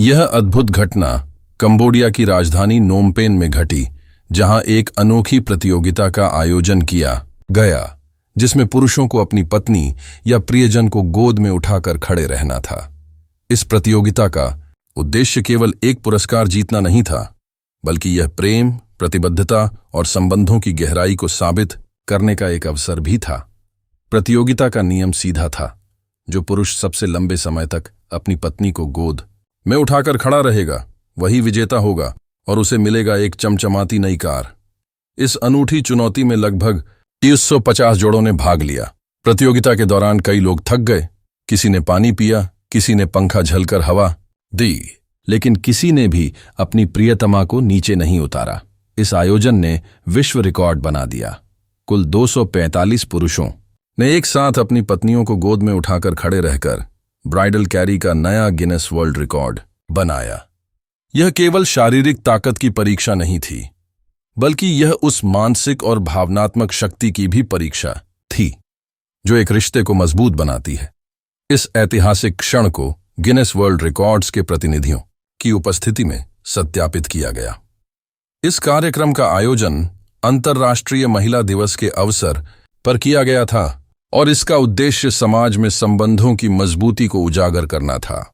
यह अद्भुत घटना कंबोडिया की राजधानी नोमपेन में घटी, जहां एक अनोखी प्रतियोगिता का आयोजन किया गया जिसमें पुरुषों को अपनी पत्नी या प्रियजन को गोद में उठाकर खड़े रहना था। इस प्रतियोगिता का उद्देश्य केवल एक पुरस्कार जीतना नहीं था, बल्कि यह प्रेम, प्रतिबद्धता और संबंधों की गहराई को साबित करने का एक अवसर भी था। प्रतियोगिता का नियम सीधा था। जो पुरुष सबसे लंबे समय तक अपनी पत्नी को गोद में उठाकर खड़ा रहेगा, वही विजेता होगा और उसे मिलेगा एक चमचमाती नई कार। इस अनूठी चुनौती में लगभग 350 जोड़ों ने भाग लिया। प्रतियोगिता के दौरान कई लोग थक गए, किसी ने पानी पिया, किसी ने पंखा झलकर हवा दी, लेकिन किसी ने भी अपनी प्रियतमा को नीचे नहीं उतारा। इस आयोजन ने विश्व रिकॉर्ड बना दिया। कुल 245 पुरुषों ने एक साथ अपनी पत्नियों को गोद में उठाकर खड़े रहकर ब्राइडल कैरी का नया गिनेस वर्ल्ड रिकॉर्ड बनाया। यह केवल शारीरिक ताकत की परीक्षा नहीं थी, बल्कि यह उस मानसिक और भावनात्मक शक्ति की भी परीक्षा थी जो एक रिश्ते को मजबूत बनाती है। इस ऐतिहासिक क्षण को गिनेस वर्ल्ड रिकॉर्ड्स के प्रतिनिधियों की उपस्थिति में सत्यापित किया गया। इस कार्यक्रम का आयोजन अंतर्राष्ट्रीय महिला दिवस के अवसर पर किया गया था और इसका उद्देश्य समाज में संबंधों की मजबूती को उजागर करना था।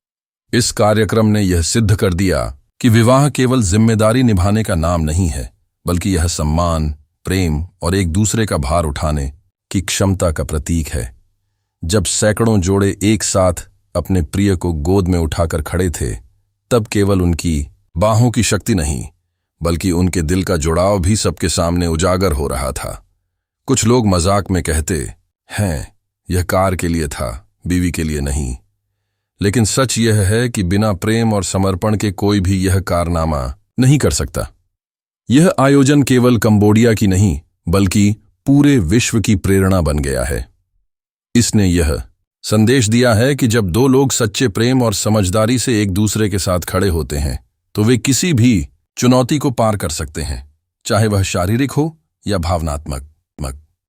इस कार्यक्रम ने यह सिद्ध कर दिया कि विवाह केवल जिम्मेदारी निभाने का नाम नहीं है, बल्कि यह सम्मान, प्रेम और एक दूसरे का भार उठाने की क्षमता का प्रतीक है। जब सैकड़ों जोड़े एक साथ अपने प्रिय को गोद में उठाकर खड़े थे, तब केवल उनकी बाहों की शक्ति नहीं, बल्कि उनके दिल का जुड़ाव भी सबके सामने उजागर हो रहा था। कुछ लोग मजाक में कहते हैं, यह कार के लिए था, बीवी के लिए नहीं। लेकिन सच यह है कि बिना प्रेम और समर्पण के कोई भी यह कारनामा नहीं कर सकता। यह आयोजन केवल कंबोडिया की नहीं, बल्कि पूरे विश्व की प्रेरणा बन गया है। इसने यह संदेश दिया है कि जब दो लोग सच्चे प्रेम और समझदारी से एक दूसरे के साथ खड़े होते हैं, तो वे किसी भी चुनौती को पार कर सकते हैं, चाहे वह शारीरिक हो या भावनात्मक।